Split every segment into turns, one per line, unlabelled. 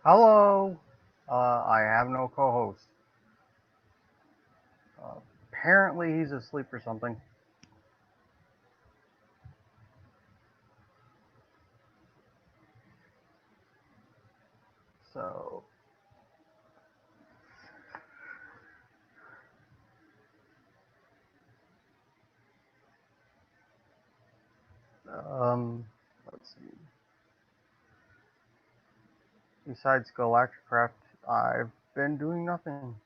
Hello. I have no co-host. Apparently he's asleep or something. So, um, let's see. Besides Galacticraft, I've been doing nothing.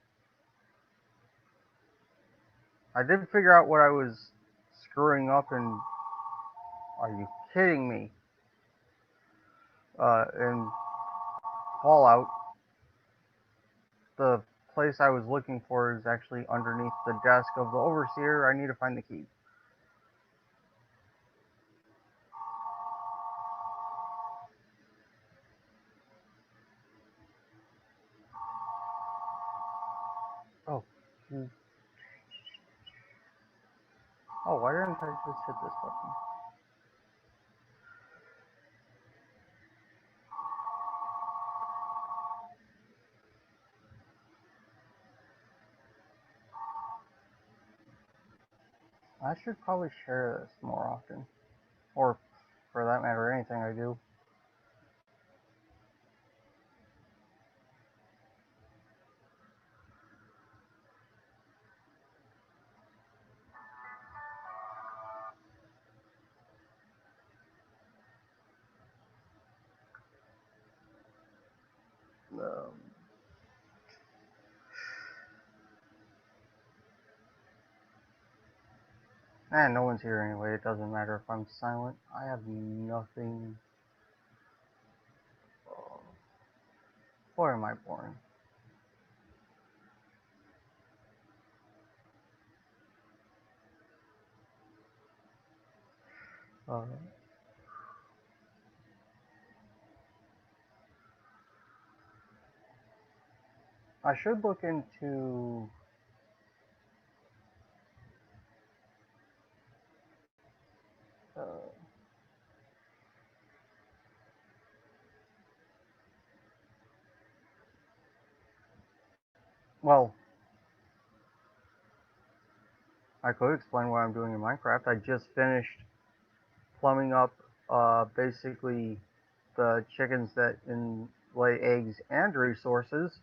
I did figure out what I was screwing up, and are you kidding me? In Fallout, the place I was looking for is actually underneath the desk of the overseer. I need to find the key. Oh, hmm. Oh, why didn't I just hit this button? I should probably share this more often, or for that matter, anything I do. Um, and no one's here anyway. It doesn't matter if I'm silent. I have nothing. Uh, Boy, am I boring. Uh, I should look into. Uh, well, I could explain what I'm doing in Minecraft. I just finished plumbing up basically the chickens that lay eggs and resources.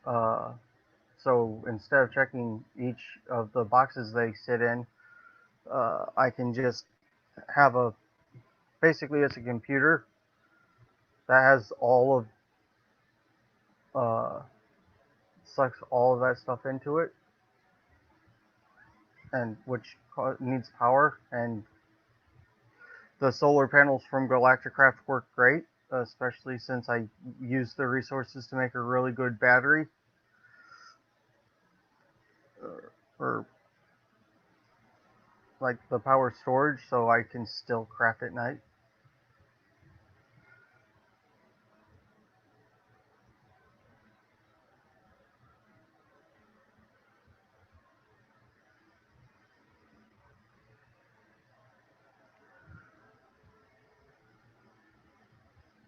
Uh, so instead of checking each of the boxes they sit in, I can just have a basically it's a computer that has all of uh, sucks all of that stuff into it, and which needs power. And the solar panels from Galacticraft work great, especially since I used the resources to make a really good battery, or like the power storage, so I can still craft at night.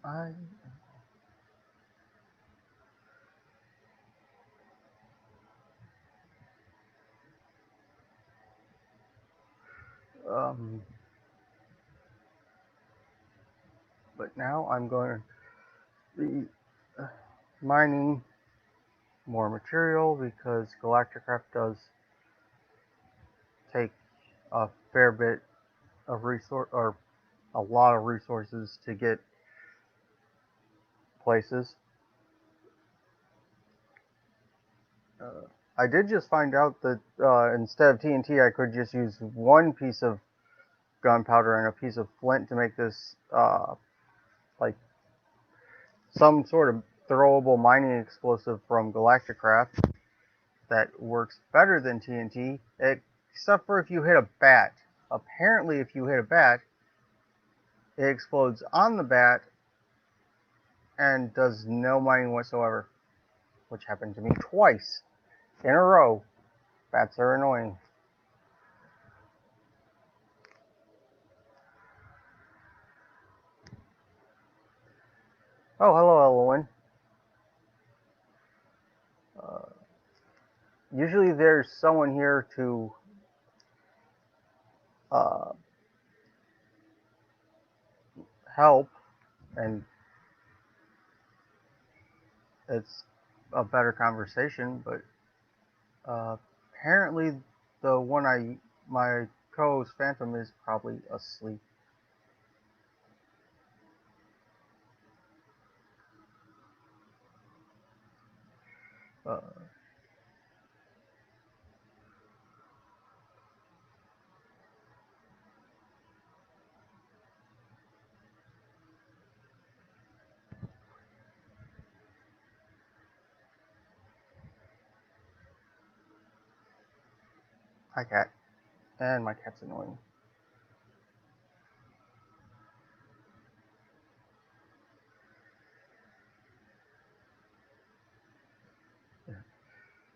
I um, but now I'm going to be mining more material because Galacticraft does take a fair bit of resource or a lot of resources to get places. Uh, I did just find out that instead of TNT, I could just use one piece of gunpowder and a piece of flint to make this like some sort of throwable mining explosive from Galacticraft that works better than TNT, except for if you hit a bat. Apparently, if you hit a bat, it explodes on the bat and does no mining whatsoever, which happened to me twice in a row. Bats are annoying. Oh, hello, Elowen. Uh, Usually there's someone here to uh, help, and it's a better conversation. But apparently, the one my co-host Phantom is probably asleep. Uh, Hi, cat, and my cat's annoying.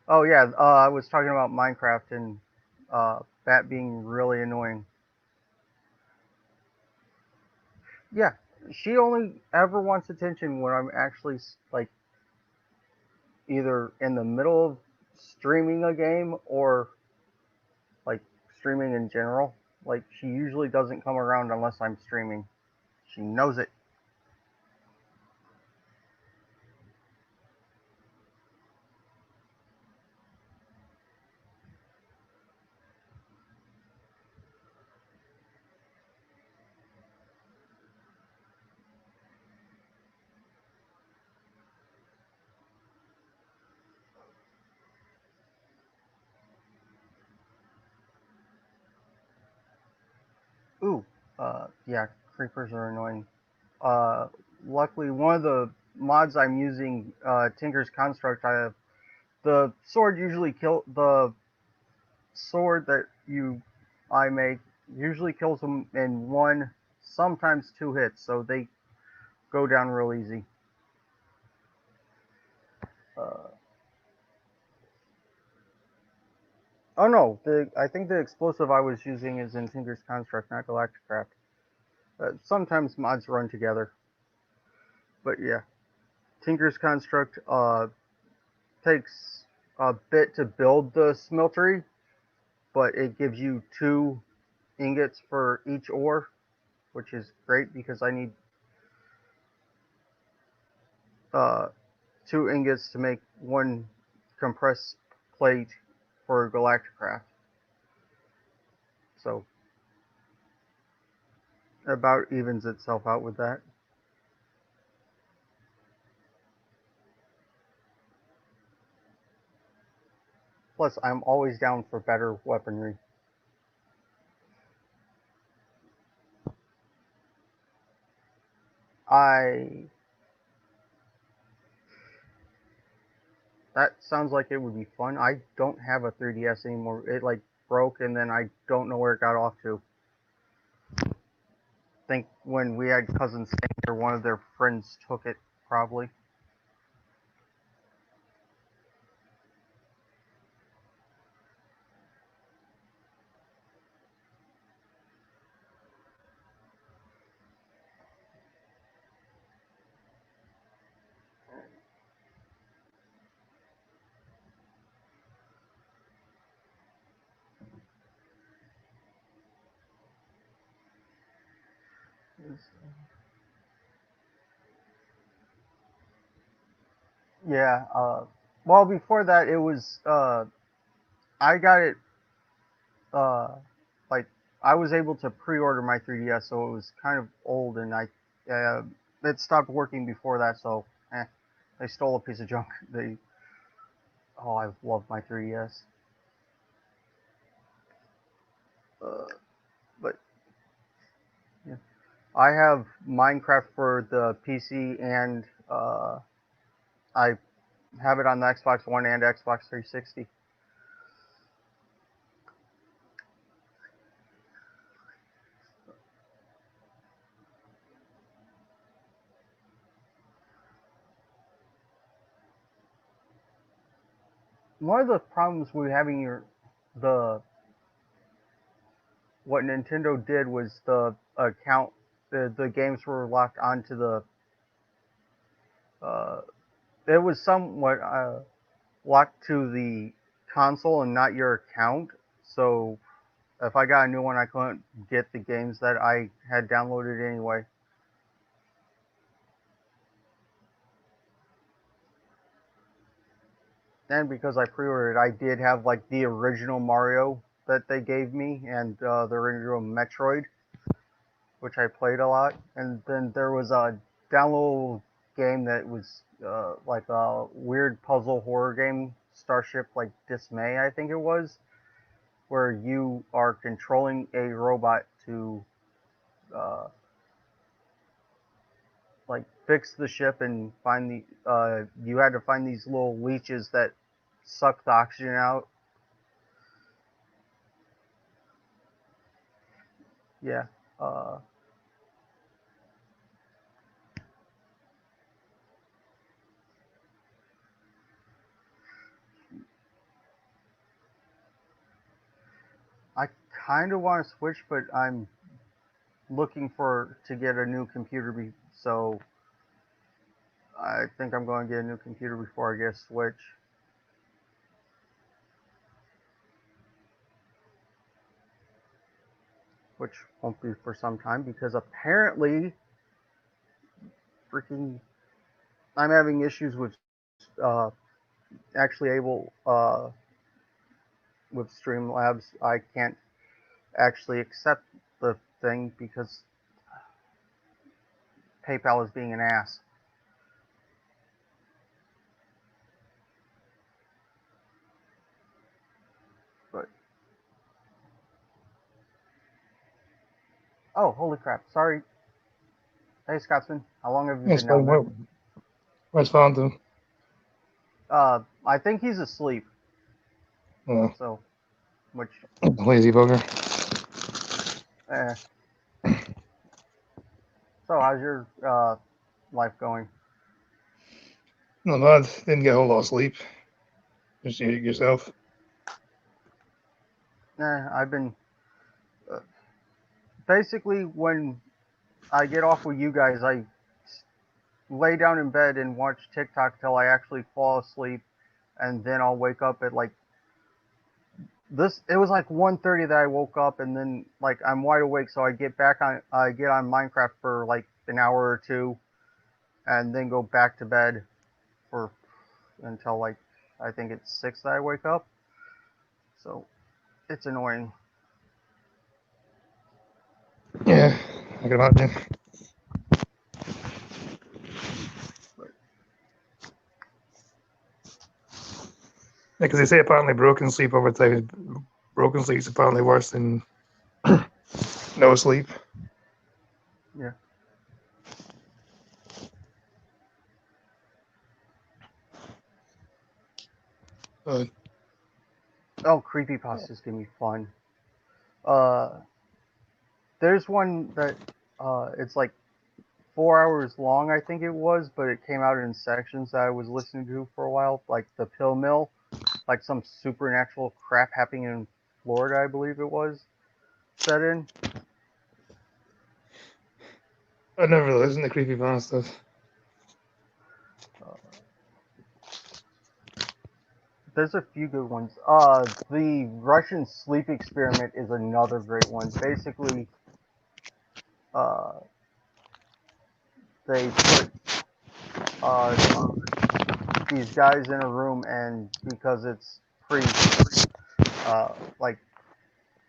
Oh yeah, I was talking about Minecraft and that being really annoying. Yeah, she only ever wants attention when I'm actually like either in the middle of streaming a game or like streaming in general. Like she usually doesn't come around unless I'm streaming. She knows it. Ooh, yeah, creepers are annoying. Uh, Luckily, one of the mods I'm using, Tinker's Construct, the sword usually kill the sword that you I make usually kills them in one, sometimes two hits, so they go down real easy. Uh, oh no, the I think the explosive I was using is in Tinker's Construct, not Galacticraft. Sometimes mods run together, but yeah, Tinker's Construct takes a bit to build the smeltery, but it gives you two ingots for each ore, which is great because I need uh, two ingots to make one compressed plate for Galacticraft. So it about evens itself out with that. Plus, I'm always down for better weaponry. I That sounds like it would be fun. I don't have a 3DS anymore. It like broke and then I don't know where it got off to. I think when we had cousins staying here, one of their friends took it probably. Yeah. Well, before that, it was I got it uh like I was able to pre-order my 3DS, so it was kind of old, and uh, it stopped working before that. So, they stole a piece of junk. They Oh, I love my 3DS. Uh, but yeah. I have Minecraft for the PC, and I have it on the Xbox One and Xbox 360. One of the problems with having the what Nintendo did was the account, the games were locked onto the uh, it was somewhat locked to the console and not your account. So if I got a new one, I couldn't get the games that I had downloaded anyway. And because I pre-ordered, I did have like the original Mario that they gave me and the original Metroid, which I played a lot. And then there was a download game that was like a weird puzzle horror game, Starship like Dismay, I think it was, where you are controlling a robot to uh, like fix the ship and find the you had to find these little leeches that suck the oxygen out. Yeah. Uh, I kind of want to switch, but I'm looking for to get a new computer. So I think I'm going to get a new computer before I get a Switch, which won't be for some time because apparently, freaking, I'm having issues with actually able with Streamlabs. I can't actually accept the thing because PayPal is being an ass. But oh, holy crap! Sorry. Hey, Scotsman, how long have you
It's
been down there?
fine. Where's Phantom?
I think he's asleep.
Uh,
So, which,
Lazy bugger.
eh. So, how's your life going?
No, bad. Didn't get a whole lot of sleep. Just you yourself.
I've been uh, basically when I get off with you guys, I lay down in bed and watch TikTok till I actually fall asleep, and then I'll wake up at like this. It was like 1:30 that I woke up, and then like I'm wide awake, so I get on Minecraft for like an hour or two, and then go back to bed for until like I think it's 6 that I wake up. So it's annoying.
Yeah, I can imagine.
But
Yeah, because they say apparently broken sleep over time. Broken sleep is apparently worse than no sleep.
yeah.
But
Oh, creepypastas give me fun. Uh, there's one that it's like 4 hours long, I think it was, but it came out in sections that I was listening to for a while, like the Pill Mill, like some supernatural crap happening in Florida, I believe it was set in.
I never listened to creepypasta stuff.
Uh, there's a few good ones. The Russian sleep experiment is another great one. Basically, uh, they put uh, these guys in a room, and because it's like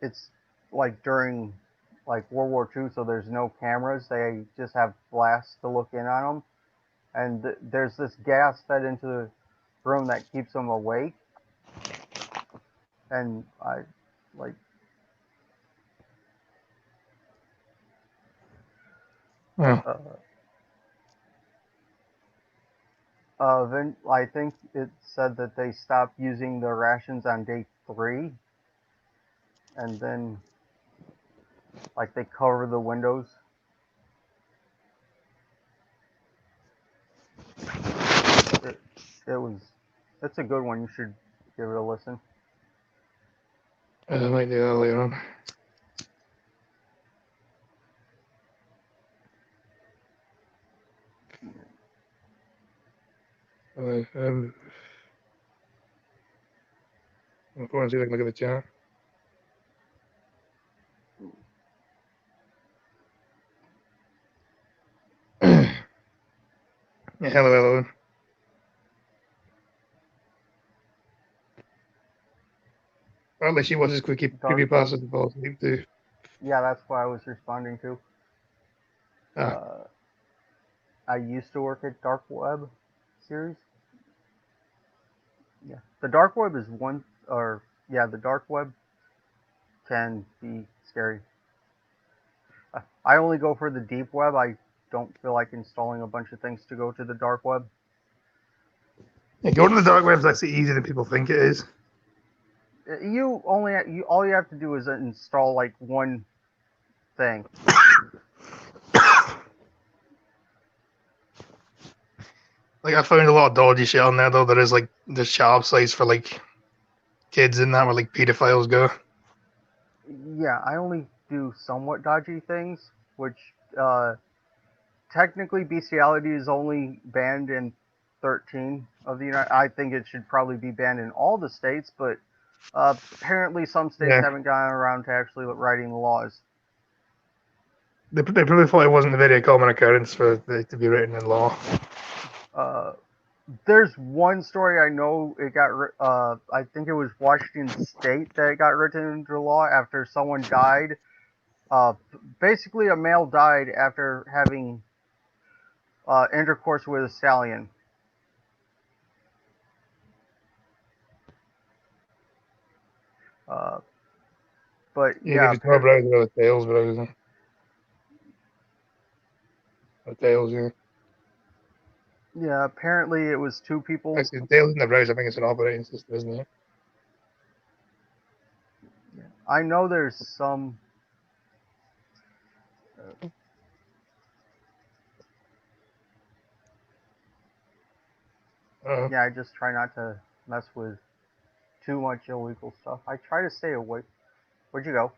it's like during like World War II, so there's no cameras. They just have blasts to look in on them, and there's this gas fed into the room that keeps them awake. And I like
Yeah.
uh, then I think it said that they stopped using the rations on day 3, and then like they cover the windows. It it was it's a good one. You should give it a listen.
I might do that later on. I'm going to see if I can look at the chat. Yeah, hello. Apparently she watches creepypastas and falls asleep too.
Yeah, that's what I was responding to.
Ah,
I used to work at Dark Web series. Yeah, the Dark Web is one, or yeah, the Dark Web can be scary. I only go for the deep web. I don't feel like installing a bunch of things to go to the dark web.
yeah, going to the dark web's actually easier than people think it is.
All you have to do is install like one thing.
Like I found a lot of dodgy shit on there though. There is like there's child sites for like kids in that where like pedophiles go.
Yeah, I only do somewhat dodgy things, which technically bestiality is only banned in 13 of the United. I think it should probably be banned in all the states, but apparently some states
Yeah.
haven't gotten around to actually writing the laws.
They probably thought it wasn't a very common occurrence for it to be written in law.
There's one story I know it got. I think it was Washington State that it got written into law after someone died. Basically, a male died after having intercourse with a stallion. Uh, but
Either
yeah,
if it's more browser or the Tails browser. Or Tails, yeah.
yeah. Apparently, it was two people.
Actually, Tails in the browser, I think it's an operating system, isn't it?
I know there's some. Yeah, I just try not to mess with too much illegal stuff. I try to stay away. Where'd you go?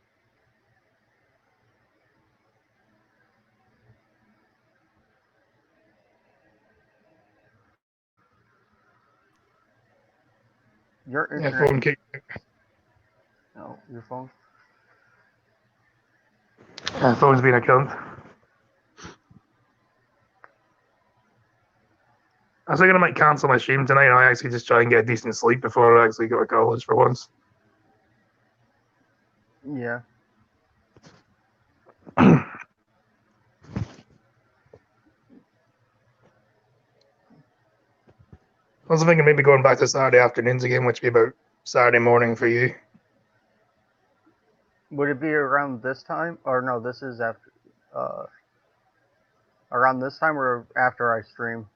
Your
Yeah,
internet.
phone kick.
No, your phone.
Yeah, phone's been a cunt. I was thinking I might cancel my stream tonight and I actually just try and get a decent sleep before I actually go to college for once.
Yeah.
I was thinking maybe going back to Saturday afternoons again, which would be about Saturday morning for you.
Would it be around this time? Or no, this is after. Around this time or after I stream?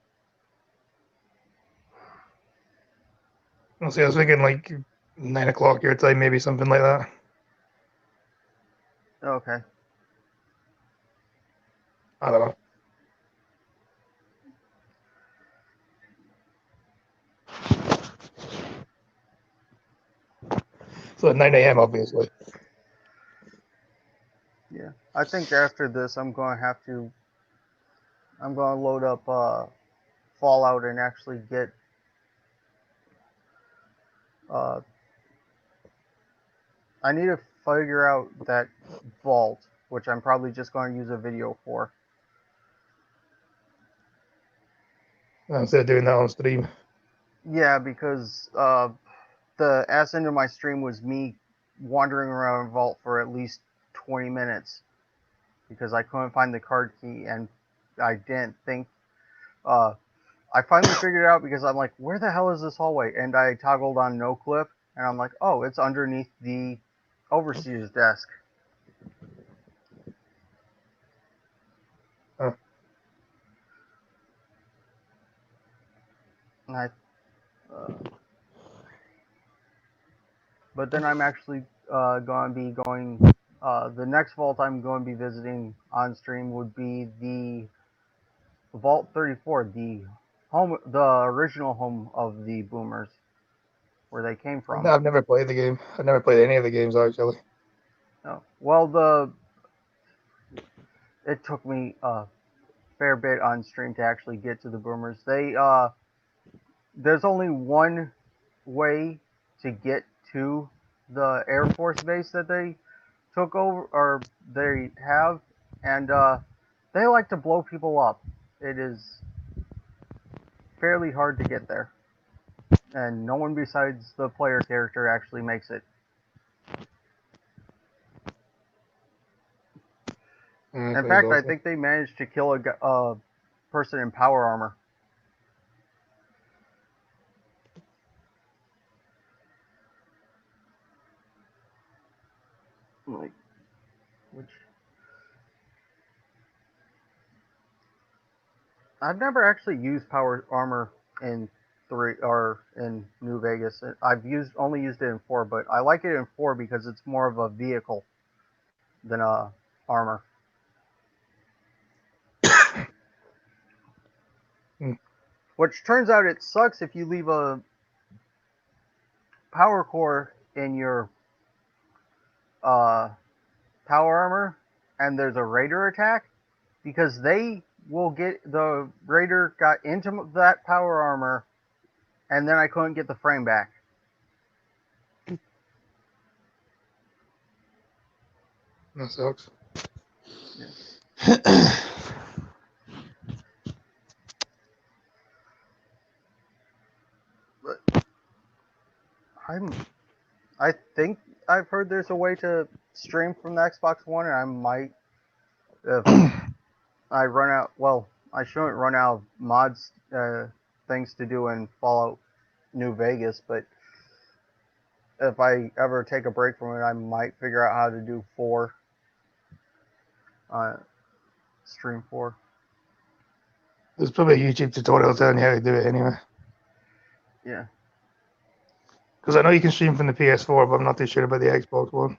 I'll see, I was thinking like 9 o'clock your time, maybe something like that.
Okay.
I don't know. So at 9 a.m., obviously.
Yeah. I think after this, I'm going to have to. I'm going to load up Fallout and actually get. Uh, I need to figure out that vault, which I'm probably just going to use a video for.
Instead of doing that on stream.
Yeah, because the ass end of my stream was me wandering around vault for at least 20 minutes because I couldn't find the card key and I didn't think. I finally figured it out because I'm like, where the hell is this hallway? And I toggled on no clip and I'm like, oh, it's underneath the overseer's desk.
Huh.
And but then I'm actually going to be going. The next vault I'm going to be visiting on stream would be the Vault 34, the original home of the Boomers, where they came from.
I've never played the game. I've never played any of the games, actually.
Oh, well, it took me a fair bit on stream to actually get to the Boomers. there's only one way to get to the Air Force base that they took over or they have, and they like to blow people up. It is fairly hard to get there, and no one besides the player character actually makes it. In
Sounds
fact, I
awesome.
think they managed to kill a person in power armor. Like, which I've never actually used power armor in 3 or in New Vegas. I've only used it in 4, but I like it in 4 because it's more of a vehicle than a armor.
Hmm.
Which turns out it sucks if you leave a power core in your uh, power armor and there's a raider attack because they will get the raider got into that power armor and then I couldn't get the frame back.
That sucks.
Yeah. But I think I've heard there's a way to stream from the Xbox One, and I might if I run out. Well, I shouldn't run out of mods things to do in Fallout New Vegas, but if I ever take a break from it, I might figure out how to do 4 uh, stream 4.
There's probably a YouTube tutorial telling you how to do it anyway.
Yeah.
Because I know you can stream from the PS4, but I'm not too sure about the Xbox One.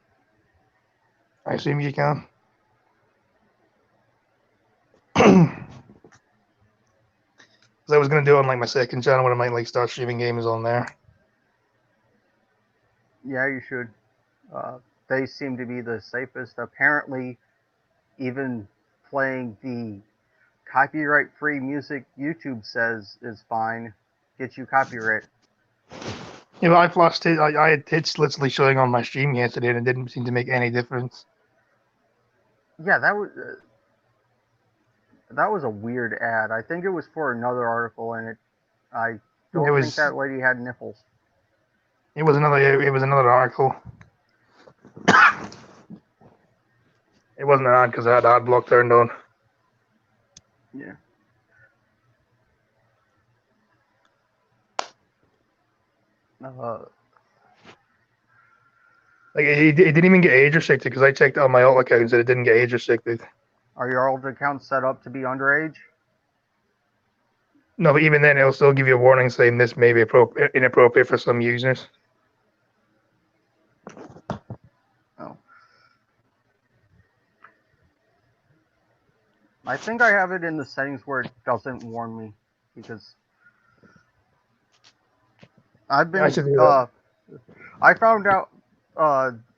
I assume you can. Because I was gonna do it on like my second channel when I might like start streaming games on there.
Yeah, you should. They seem to be the safest. Apparently, even playing the copyright-free music YouTube says is fine, gets you copyright.
Yeah, but I flashed it. I had hits literally showing on my stream yesterday, and it didn't seem to make any difference.
Yeah, that was a weird ad. I think it was for another article, and I
It
don't think
was
that lady had nipples.
another article. It wasn't an ad because I had ad block turned on.
Yeah. Uh,
Like it didn't even get age restricted because I checked on my alt accounts and it didn't get age restricted.
are your old accounts set up to be underage?
No, but even then, it'll still give you a warning saying this may be inappropriate for some users.
Oh. I think I have it in the settings where it doesn't warn me because I've
Yeah, I
been
should do that.
I found out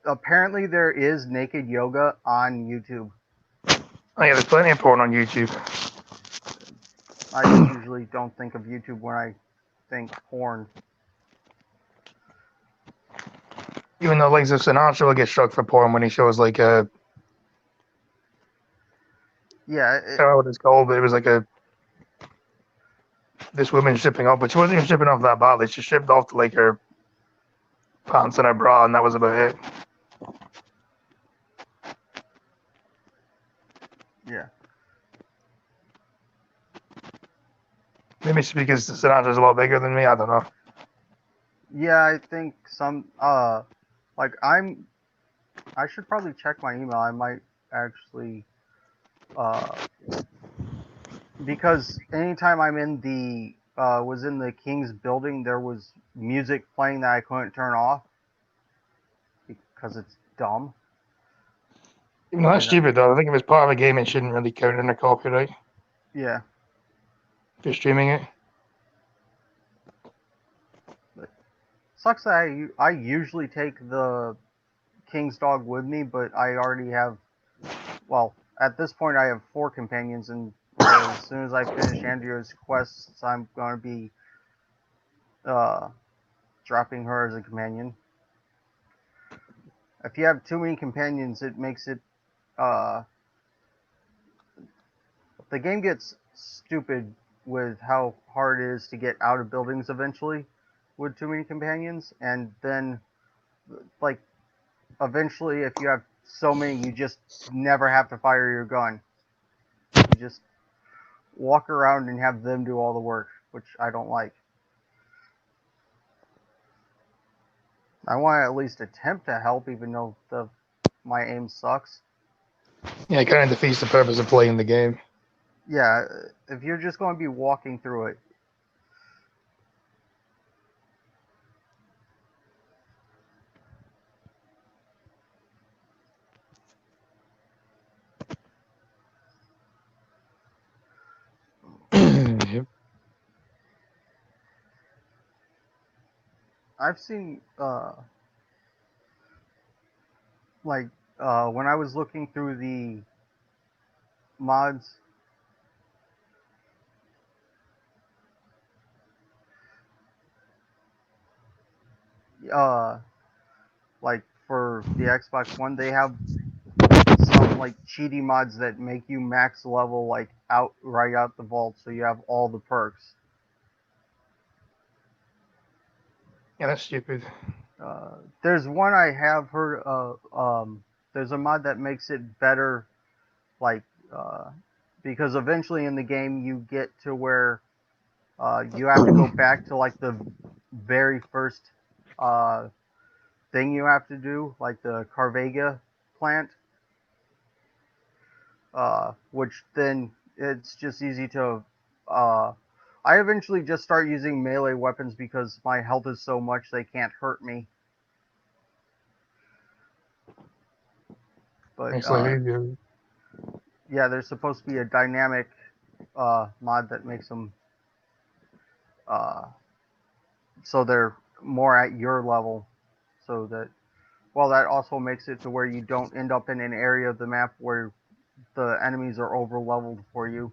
apparently there is naked yoga on YouTube.
Oh yeah, there's plenty of porn on YouTube.
I just usually don't think of YouTube when I think porn.
Even though like Sinatra will get struck for porn when he shows like a
Yeah,
I don't know what it's called, but it was like a this woman stripping off, but she wasn't even stripping off that badly. She stripped off to like her pants and her bra, and that was about it.
yeah.
Maybe it's because Sinatra's a lot bigger than me. I don't know.
Yeah, I think some like I should probably check my email. I might actually uh because anytime I'm in the was in the King's building there was music playing that I couldn't turn off because it's dumb.
Even though that's
And
stupid though. I think if it's part of a game, it shouldn't really count under copyright
yeah,
for streaming it.
but sucks that I usually take the King's dog with me, but I already have well, at this point I have 4 companions and as soon as I finish Andrea's quests, I'm going to be dropping her as a companion. If you have too many companions, it makes it uh, the game gets stupid with how hard it is to get out of buildings eventually with too many companions, and then like eventually, if you have so many, you just never have to fire your gun. You just walk around and have them do all the work, which I don't like. I want to at least attempt to help, even though my aim sucks.
Yeah, it kind of defeats the purpose of playing the game.
Yeah, if you're just going to be walking through it.
Yep.
I've seen like when I was looking through the mods, uh, like for the Xbox One, they have some like cheaty mods that make you max level like out right out the vault, so you have all the perks.
Yeah, that's stupid.
There's one I have heard. There's a mod that makes it better, like uh, because eventually in the game you get to where you have to go back to like the very first uh, thing you have to do, like the Carvega plant, which then it's just easy to. Uh, I eventually just start using melee weapons because my health is so much they can't hurt me. But
Makes life easier.
yeah, there's supposed to be a dynamic mod that makes them uh, so they're more at your level. So that well, that also makes it to where you don't end up in an area of the map where the enemies are over leveled for you.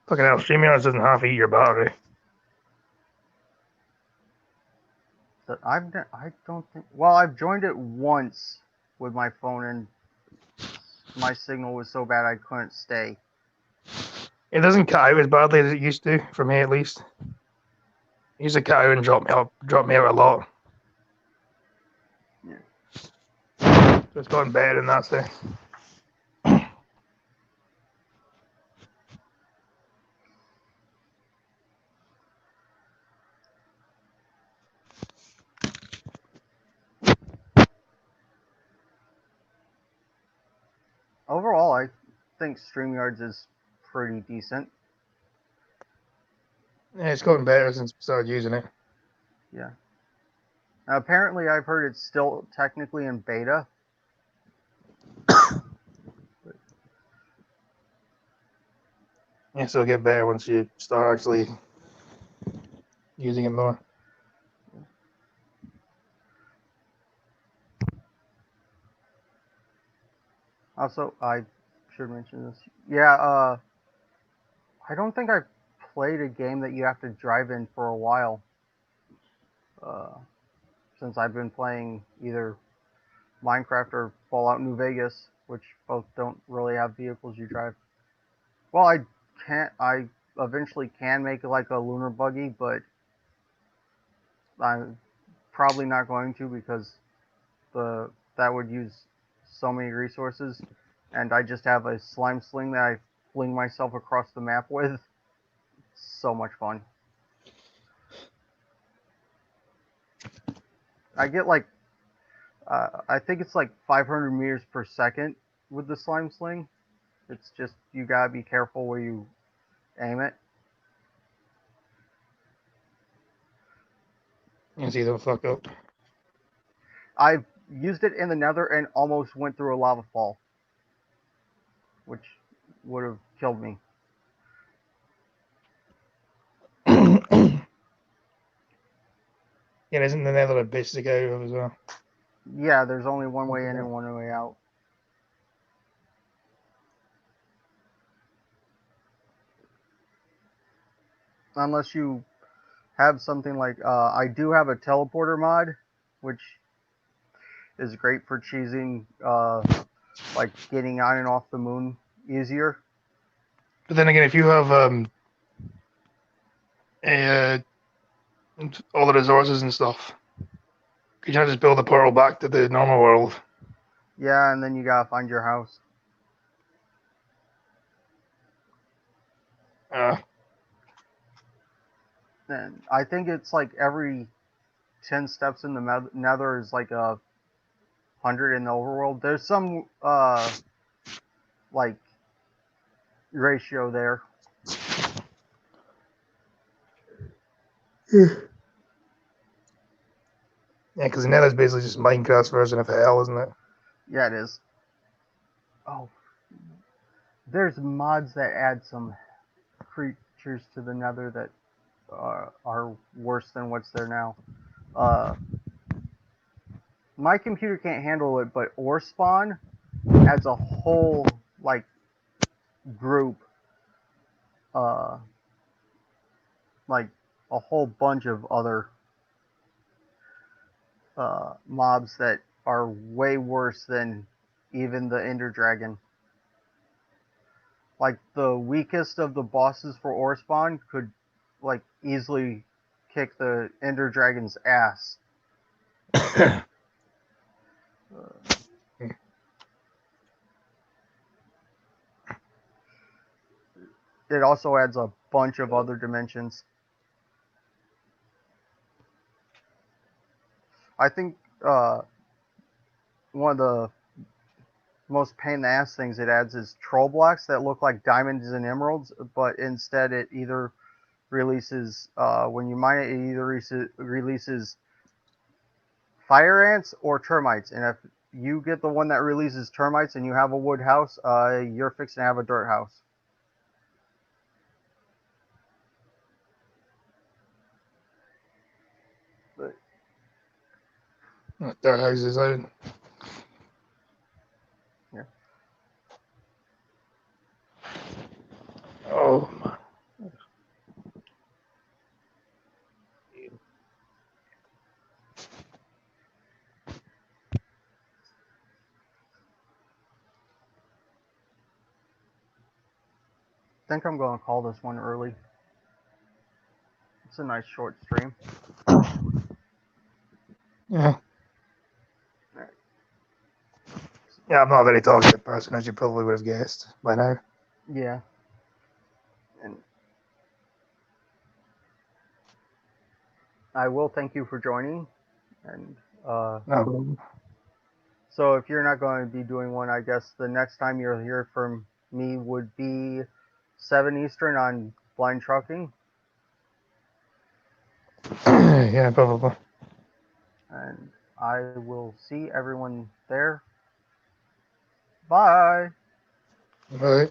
Fucking hell, StreamYards doesn't half eat your battery.
So I don't think. Well, I've joined it once with my phone, and my signal was so bad I couldn't stay.
It doesn't cut out as badly as it used to, for me at least. It used to cut out and drop me out a lot.
Yeah.
So it's gotten better in that sense.
Overall, I think StreamYards is pretty decent.
Yeah, it's gotten better since I started using it.
Yeah. Now, apparently, I've heard it's still technically in beta.
Yeah, so it'll get better once you start actually using it more.
Also, I should mention this. Yeah, I don't think I've played a game that you have to drive in for a while. Uh, since I've been playing either Minecraft or Fallout New Vegas, which both don't really have vehicles you drive. Well, I can't. I eventually can make like a lunar buggy, but I'm probably not going to because that would use so many resources, and I just have a slime sling that I fling myself across the map with. So much fun. I get like I think it's like 500 meters per second with the slime sling. It's just you gotta be careful where you aim it.
You see them fuck up.
I've used it in the Nether and almost went through a lava fall, which would have killed me.
Yeah, isn't the Nether a bitch to go of as well?
Yeah, there's only one way in and one way out. unless you have something like I do have a teleporter mod, which is great for cheesing like getting on and off the moon easier.
But then again, if you have a, all the resources and stuff, you can't just build a portal back to the normal world.
Yeah, and then you gotta find your house. And I think it's like every 10 steps in the nether is like 100 in the overworld. There's some like ratio there.
Yeah, because the Nether's basically just Minecraft's version of hell, isn't it?
Yeah, it is. Oh, there's mods that add some creatures to the nether that are worse than what's there now. My computer can't handle it, but ore spawn adds a whole like group, uh, like a whole bunch of other mobs that are way worse than even the Ender Dragon. Like the weakest of the bosses for ore spawn could like easily kick the Ender Dragon's ass. It also adds a bunch of other dimensions. I think one of the most pain in the ass things it adds is troll blocks that look like diamonds and emeralds, but instead it either releases when you mine it, it either releases fire ants or termites. And if you get the one that releases termites and you have a wood house, you're fixing to have a dirt house. But,
Dirt houses out.
yeah.
Oh man.
I think I'm going to call this one early. It's a nice short stream.
Yeah. Yeah, I'm not a very talkative person, as you probably would have guessed by now.
Yeah. And I will thank you for joining. And
No.
so if you're not going to be doing one, I guess the next time you'll hear from me would be 7 Eastern on Blind Trucking.
Yeah, probably.
And I will see everyone there. Bye.
Right.